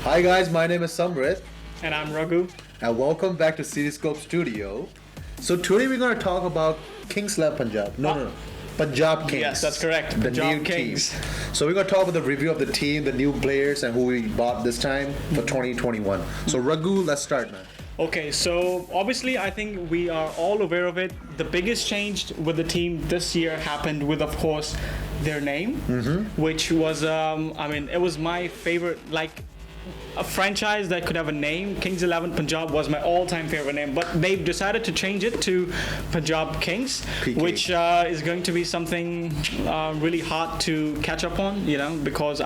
Hi guys, my name is Samrit And I'm Raghu. and welcome back to Citiscope Studio. So today we're going to talk about Kings 11 Punjab. No. Punjab Kings. Yes, that's correct. The Punjab new Kings. team. So we're going to talk about the review of the team, the new players, and who we bought this time for 2021. So Raghu, let's start, man. Okay, so obviously I think we are all aware of it. The biggest change with the team this year happened with, of course, their name, which was, it was my favorite, like, a franchise that could have a name. Kings 11 Punjab was my all-time favorite name, but they've decided to change it to Punjab Kings, PK. which is going to be something really hard to catch up on, because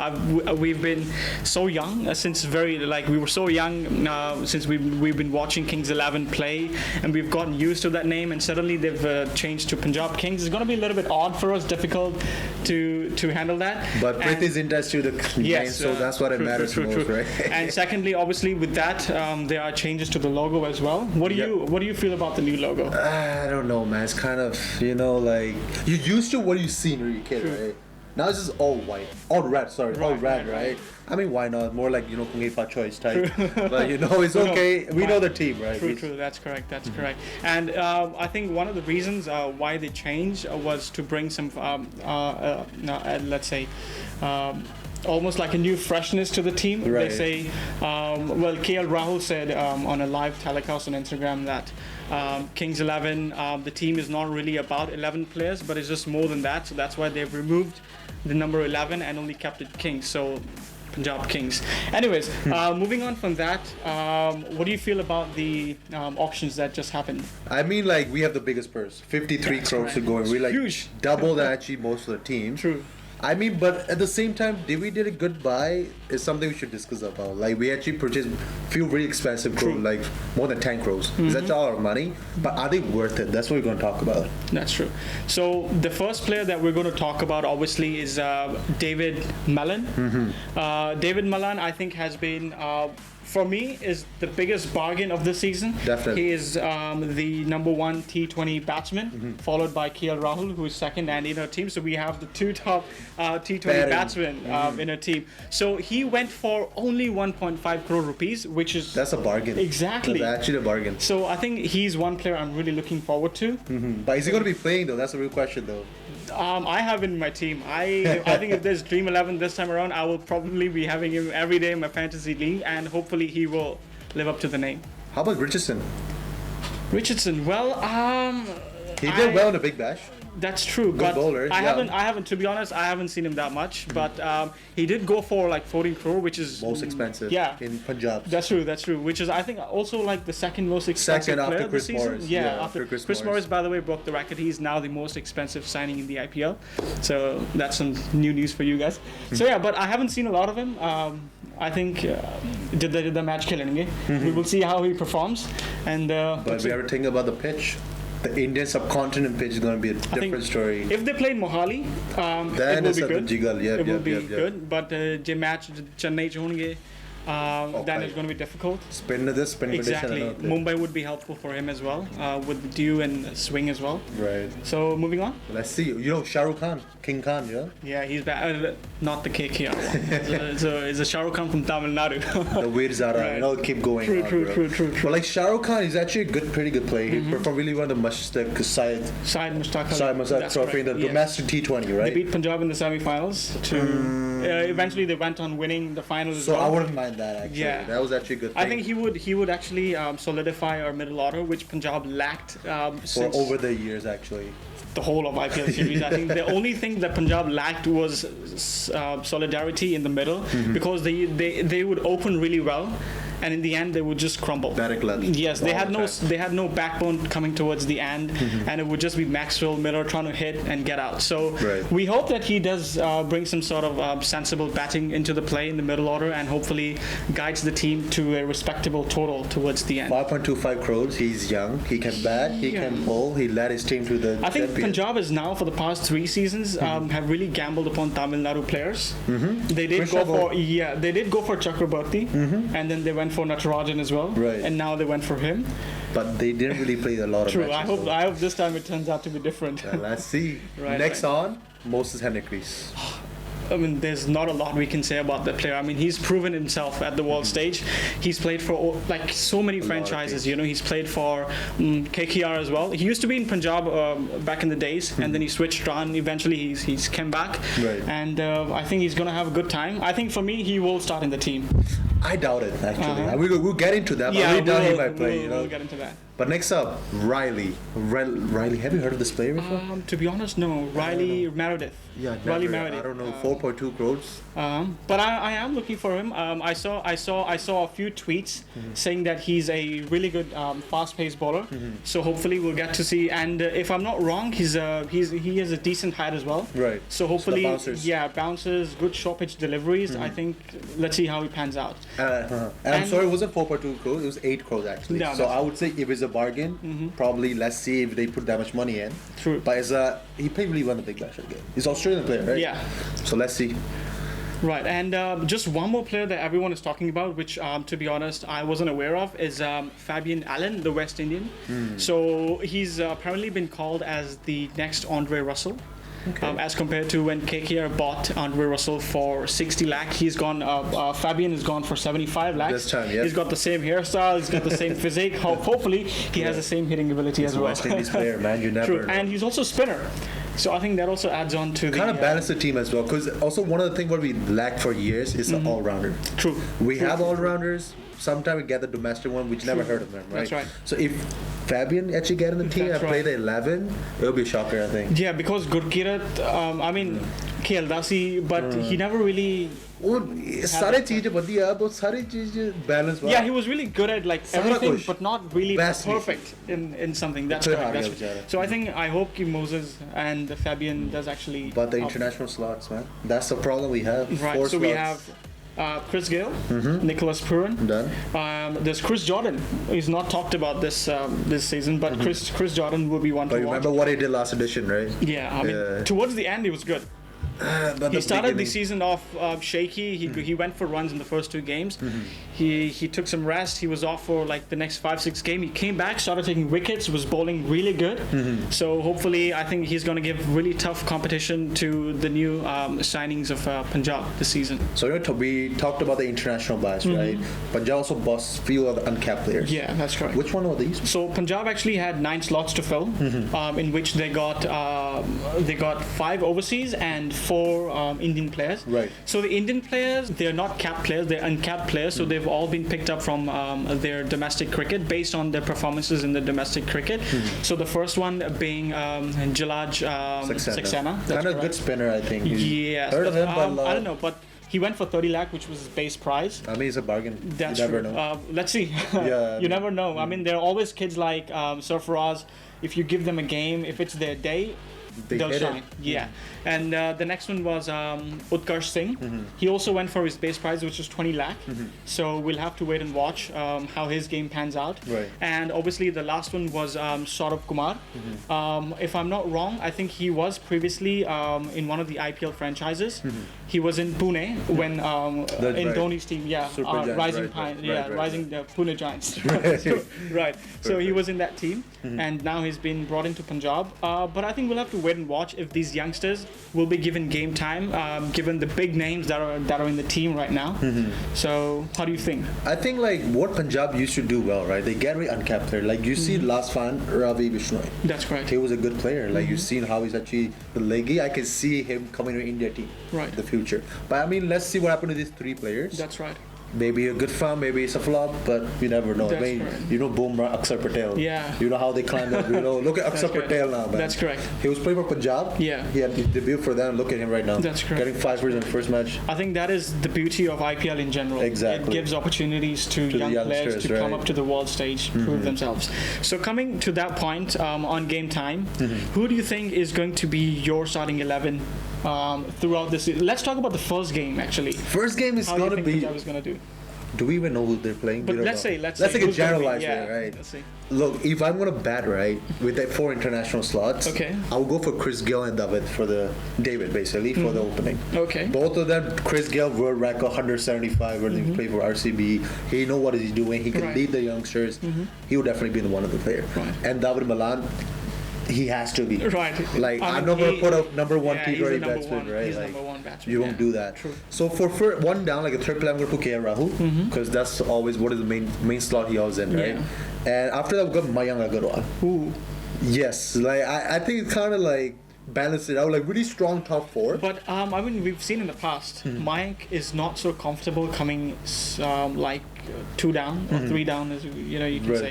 we've been so young since we were so young since we've been watching Kings 11 play, and we've gotten used to that name, and suddenly they've changed to Punjab Kings. It's going to be a little bit odd for us, difficult to handle that. But Prithvi's interested in the name, so that's what it matters most, right? And secondly, obviously, with that, there are changes to the logo as well. What do you feel about the new logo? I don't know, man. It's kind of, like, you used to what you see when you were a kid, right? Now it's just all white. All red, right? I mean, why not? More like, Kungipa choice type. But, it's okay. We know the team, right? True. That's correct. And I think one of the reasons why they changed was to bring some, let's say, almost like a new freshness to the team. Right. They say, KL Rahul said on a live telecast on Instagram that Kings 11, the team is not really about 11 players, but it's just more than that. So that's why they've removed the number 11 and only kept it Kings. So Punjab Kings. Anyways, moving on from that, what do you feel about the auctions that just happened? I mean, like, we have the biggest purse, 53 That's crores right. to go, and we like Huge. double that actually most of the team. True. I mean, but at the same time, we did a good buy is something we should discuss about. Like, we actually purchased few really expensive clothes, like more than 10 crores. That's all our money, but are they worth it? That's what we're going to talk about. That's true. So the first player that we're going to talk about, obviously, is David Malan. David Malan, I think, has been, for me, is the biggest bargain of the season. Definitely. He is the number one T20 batsman, followed by KL Rahul, who is second and in our team. So we have the two top T20 batsmen in our team. So he went for only 1.5 crore rupees, which is... That's a bargain. Exactly. That's actually a bargain. So I think he's one player I'm really looking forward to. But is he going to be playing, though? That's a real question, though. I have him in my team. I think if there's Dream 11 this time around, I will probably be having him every day in my fantasy league, and hopefully he will live up to the name. How about Richardson? Richardson, well, He did well in the Big Bash. That's true, Good but bowler, I yeah. haven't. To be honest, I haven't seen him that much. But he did go for like 14 crore, which is Most expensive in Punjab. That's true. Which is, I think, also like the second most expensive Second player after of the Chris season. Morris. Yeah, after Chris Morris. Morris, by the way, broke the record. He's now the most expensive signing in the IPL. So that's some new news for you guys. So yeah, but I haven't seen a lot of him. I think did the match killing? We will see how he performs. And but we are thinking about the pitch. The Indian subcontinent pitch is going to be a different story. If they played Mohali, Then it will it's be at good. the Jigal. It will be good. But the match Chennai च होंगे, then it's going to be difficult. Spin Exactly. condition. Mumbai would be helpful for him as well, with dew and swing as well. Right. So moving on. Let's see. Shah Rukh Khan, King Khan, yeah? Yeah, he's back. Not the KKR one. It's a Shah Rukh Khan from Tamil Nadu. The Veer Zara, Right. keep going on, True. But like Shah Rukh Khan is actually a pretty good player. He performed really well in the Syed Mushtaq Trophy in the domestic T20, They right? beat Punjab in the semi-finals. Eventually, they went on winning the finals. as So well. I wouldn't mind that actually. Yeah. That was actually a good thing. I think he would actually solidify our middle order, which Punjab lacked for since over the years actually. the whole of IPL series. I think the only thing that Punjab lacked was solidarity in the middle, because they would open really well, and in the end they would just crumble. Yes, they had no backbone coming towards the end, and it would just be Maxwell Miller trying to hit and get out. So we hope that he does bring some sort of sensible batting into the play in the middle order, and hopefully guides the team to a respectable total towards the end. 5.25 crores. He's young. He can bat. He can bowl. He led his team to the. I think Punjab is now, for the past 3 seasons, have really gambled upon Tamil Nadu players. They did go for Chakrabarti, and then they went for Natarajan as well, and now they went for him. But they didn't really play a lot of True. matches. I hope this time it turns out to be different. Let's see. Next on, Moses Henriques. I mean, there's not a lot we can say about the player. I mean, he's proven himself at the world stage. He's played for like so many franchises. You know, he's played for KKR as well. He used to be in Punjab back in the days, and then he switched on. Eventually, he's came back, right. And I think he's gonna have a good time. I think for me, he will start in the team. I doubt it actually. We'll get into that. But Yeah, I really doubt he might play. We'll get into that. But next up, Riley. Riley, have you heard of this player before? To be honest, no. Riley Meredith. Yeah, Riley never. Meredith. I don't know, 4.2 crores. But I am looking for him. I saw a few tweets saying that he's a really good fast-paced bowler. So hopefully we'll get to see. And if I'm not wrong, he has a decent height as well. Right. So hopefully, so bounces, good short pitch deliveries. I think let's see how he pans out. And I'm sorry, it wasn't 4.2 crores. It was 8 crores actually. No, so I would say if it's a bargain, probably let's see if they put that much money in. True. But he played really well in the Big Bash game. He's an Australian player, right? Yeah. So let's see. Right, and just one more player that everyone is talking about, which to be honest I wasn't aware of, is Fabian Allen, the West Indian. So he's apparently been called as the next Andre Russell. Okay. As compared to when KKR bought Andre Russell for 60 lakh, he's gone. Fabian has gone for 75 lakhs. This time, yeah. He's got the same hairstyle. He's got the same physique. Hopefully, he has the same hitting ability as well. West Indies player, man, you never. True, and he's also spinner. So I think that also adds on to kind of balance the team as well. Because also one of the things what we lack for years is an all-rounder. True. We have all-rounders. Sometimes we get the domestic one, which never heard of them, right? That's right. So if Fabian actually get in the team and play the 11, it'll be a shocker, I think. Yeah, because Gurkirat, I mean, Kheldasi, but he never really. Yeah, he was really good at like everything, but not really perfect in something. That's correct. So I hope Moses and Fabian does actually. But the international slots, man, that's the problem we have. Right. 4 so slots. we have Chris Gayle, Nicholas Purin. Done. There's Chris Jordan. He's not talked about this season, but Chris Jordan will be one to watch. But remember what he did last edition, right? Yeah, I mean, towards the end, he was good. He started the season off shaky. He went for runs in the first 2 games. He took some rest. He was off for like the next 5-6 games. He came back, started taking wickets, was bowling really good. So hopefully, I think he's going to give really tough competition to the new signings of Punjab this season. So we talked about the international bias, right? Punjab also bossed few of the uncapped players. Yeah, that's correct. Which one are these? So Punjab actually had 9 slots to fill, in which they got 5 overseas and 4 Indian players. Right. So the Indian players, they're not capped players, they're uncapped players. So they've all been picked up from their domestic cricket based on their performances in the domestic cricket. So the first one being Jalaj Saxena. Kind of good spinner, I think. Yes. Heard of him, but I don't know, but he went for 30 lakh, which was his base prize. I mean, it's a bargain. That's you never true. know. Let's see. You never know. I mean, there are always kids like Surfaraz. If you give them a game, if it's their day, they'll shine. Yeah. And the next one was Utkarsh Singh. He also went for his base prize, which was 20 lakh. So we'll have to wait and watch how his game pans out. Right. And obviously the last one was Saurabh Kumar. If I'm not wrong, I think he was previously in one of the IPL franchises. He was in Pune when in Dhoni's team. Yeah, Rising Pune Giants. Right. So he was in that team, and now he's been brought into Punjab. But I think we'll have to wait and watch if these youngsters will be given game time, given the big names that are in the team right now. So how do you think? I think like what Punjab used to do well, right? They get very uncapped player. Like you see last fan Ravi Bishnoi. That's correct. He was a good player. Like you've seen how he's actually the leggy. I can see him coming to India team in the future. But I mean, let's see what happened to these 3 players. That's right. Maybe a good farm, maybe it's a flop, but you never know. That's I mean, correct. you know Bumrah, Akshar Patel. Yeah. You know how they climb up. You know, look at Akshar Patel now, man. That's correct. He was playing for Punjab. Yeah. He had debuted for them. Look at him right now. That's correct. Getting 5 wickets in the first match. I think that is the beauty of IPL in general. Exactly. It gives opportunities to young players to come up to the world stage, prove themselves. So coming to that point on game time, who do you think is going to be your starting 11 throughout this season? Let's talk about the first game actually. First game is going to be... Punjab is going to do? Do we even know who they're playing? But let's say a generalized way, right? Let's see. Look, if I'm gonna bat right with the 4 international slots, I'll go for Chris Gayle and David for the for the opening. Okay. Both of them, Chris Gayle world record 175 when he played for RCB. He know what he's doing. He can lead the youngsters. He would definitely be the one of the player. Right. And David Malan, he has to be. Right. Like I'm not gonna put a number 1 T20 batsman, right? He's like, number 1. down batsman. You won't do that. True. So for one down, like a third player, I'm going to put KL Rahul because that's always what is the main slot he always in, right? And after that, we've got Mayank Agarwal. Ooh. Yes, like I think it's kind of like balance it out, like really strong top 4. But I mean, we've seen in the past, Mayank is not so comfortable coming like 2 down or 3 down, as you can say.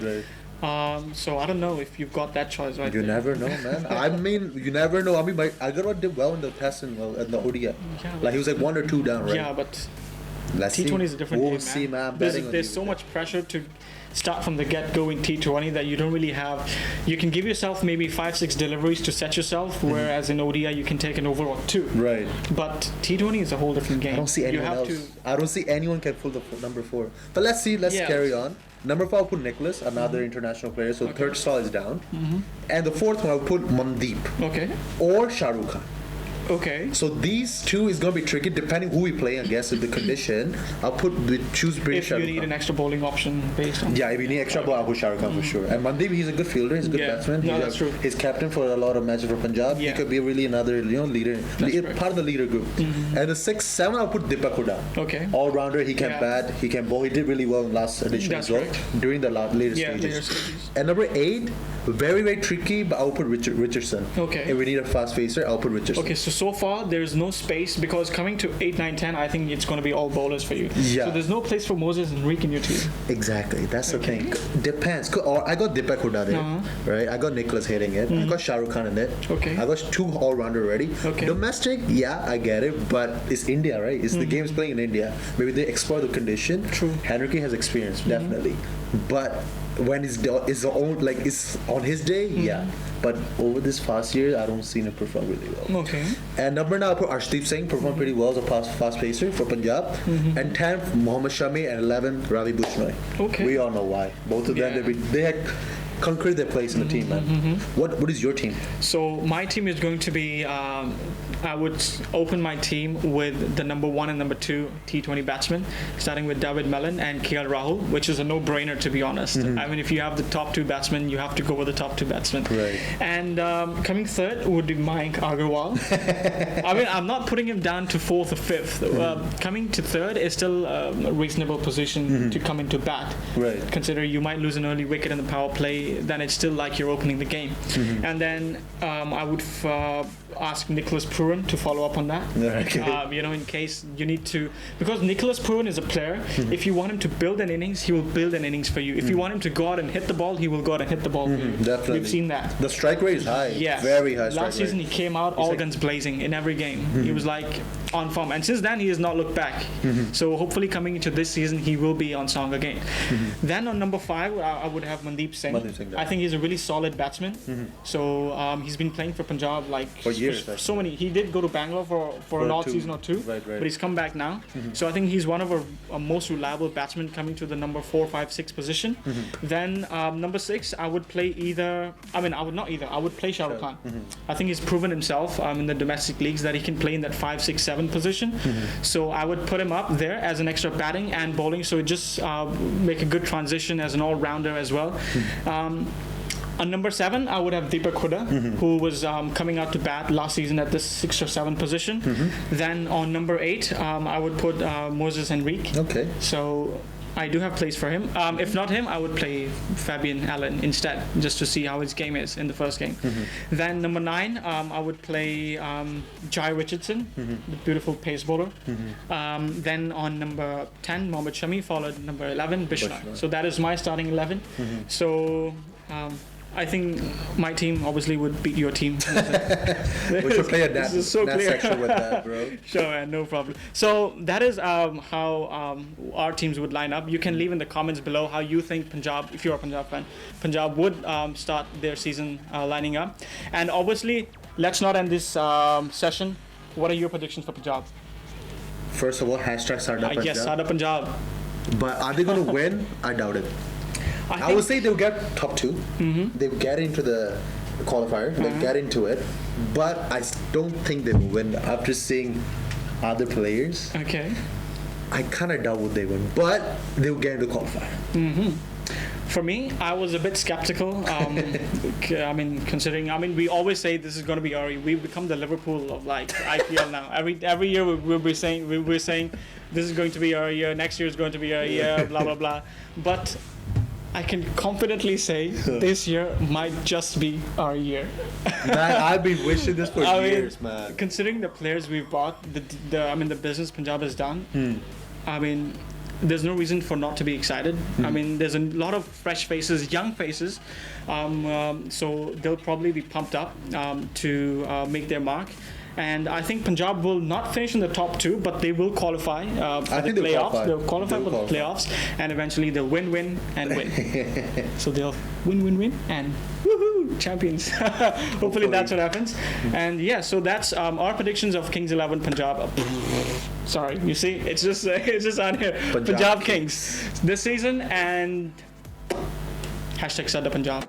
Right. So I don't know if you've got that choice right. You never know, man. I mean, you never know. I mean, Agarwal did well in the test and the ODI. Yeah, like he was like 1 or 2 down, right? Yeah, but Let's T20 is a different game, man. See, man. There's so much pressure to start from the get-go in T20 that you don't really have. You can give yourself maybe 5-6 deliveries to set yourself, whereas in ODI you can take an over or 2. Right. But T20 is a whole different game. I don't see anyone else. I don't see anyone can pull the number 4. But let's see. Let's carry on. Number 5, I'll put Nicholas, another international player. So third stall is down. And the fourth one, I'll put Mandeep. Okay. Or Shah Rukh Khan. Okay. So these two is going to be tricky depending who we play, I guess, with the condition. I'll choose British Shah If Rukh you need Khan. an extra bowling option based on... Yeah, if you need extra ball, I'll put Shah Rukh Khan for sure. And Mandeep, he's a good fielder, he's a good batsman. No, that's true. He's captain for a lot of matches for Punjab. He could be really another leader, part of the leader group. And the 6, 7, I'll put Deepak Hooda. Okay. All-rounder, he can bat, he can bowl. He did really well in last edition as well, during the later stages. And number 8, very, very tricky, but I'll put Richardson. Okay. If we need a fast facer, I'll put Richardson. Okay, so far there's no space because coming to 8, 9, 10, I think it's going to be all bowlers for you. Yeah. So there's no place for Moses and Reek in your team. Exactly, that's the thing. Depends. Or I got Deepak Hooda there, right? I got Nicholas hitting it. I got Shah Rukh Khan in it. Okay. I got 2 all-rounder already. Okay. Domestic, yeah, I get it, but it's India, right? It's the game's playing in India. Maybe they explore the condition. True. Henrique has experience, definitely, but when it's on his day, yeah. But over this past year, I don't see him perform really well. Okay. And number 9, I put Arshdeep Singh, performed pretty well as a fast pacer for Punjab. And 10th, Mohammad Shami, and 11th, Ravi Bushnoi. Okay. We all know why. Both of them, they had conquered their place in the team, man. What is your team? So my team is going to be, I would open my team with the number 1 and number 2 T20 batsmen, starting with David Mellon and KL Rahul, which is a no-brainer, to be honest. I mean, if you have the top 2 batsmen, you have to go with the top 2 batsmen. Right. And coming third would be Mayank Agarwal. I mean, I'm not putting him down to 4th or 5th. Coming to third is still a reasonable position to come into bat. Right. Consider you might lose an early wicket in the power play, then it's still like you're opening the game. And then I would ask Nicholas Pruin to follow up on that. Okay. In case you need to, because Nicholas Pruin is a player. If you want him to build an innings, he will build an innings for you. If you want him to go out and hit the ball, he will go out and hit the ball for you. Definitely. We've seen that. The strike rate is high. Yes. Very high. Last season he came out all guns blazing in every game. He was like on form, and since then he has not looked back. So hopefully coming into this season he will be on song again. Then on number 5 I would have Mandeep Singh. I think he's a really solid batsman. So he's been playing for Punjab for years. So many. He did go to Bangalore for an odd season or 2, but he's come back now. So I think he's one of our most reliable batsmen coming to the number 4, 5, 6 position. Then number 6 I would play I would play Shah Rukh Khan. I think he's proven himself in the domestic leagues that he can play in that 5, 6, 7 position. So I would put him up there as an extra batting and bowling, so it just make a good transition as an all-rounder as well. On number 7, I would have Deepak Hooda, who was coming out to bat last season at the 6 or 7 position. Then on number 8, I would put Moses Henrique. Okay. So I do have place for him. If not him, I would play Fabian Allen instead, just to see how his game is in the first game. Then number 9, I would play Jai Richardson, the beautiful pace bowler. Then on number 10, Mohammad Shami, followed number 11, Bishnoi. So that is my starting 11. So I think my team obviously would beat your team. We should play a net section with that, bro. Sure, man, no problem. So that is how our teams would line up. You can leave in the comments below how you think Punjab, if you're a Punjab fan, Punjab would start their season lining up. And obviously, let's not end this session. What are your predictions for Punjab? First of all, hashtag Sada Punjab. Yes, Sada Punjab. But are they going to win? I doubt it. I would say they'll get top 2. They'll get into the qualifier. They'll get into it. But I don't think they will win after seeing other players. Okay. I kind of doubt would they win. But they'll get into the qualifier. For me, I was a bit skeptical. I mean, considering, we always say this is going to be our. We've become the Liverpool of like IPL now. Every year we're saying this is going to be our year. Next year is going to be our year. Blah blah blah. But I can confidently say this year might just be our year. Man, I've been wishing this for years, man. Considering the players we've bought, the business Punjab has done. There's no reason for not to be excited. There's a lot of fresh faces, young faces, so they'll probably be pumped up to make their mark. And I think Punjab will not finish in the top 2, but they will qualify for the playoffs. They'll qualify for the playoffs, and eventually they'll win, and win. So they'll win, and woohoo, champions. Hopefully that's what happens. And yeah, so that's our predictions of Kings 11 Punjab. Sorry, you see, it's just on here. Punjab Kings this season, and #Sada Punjab.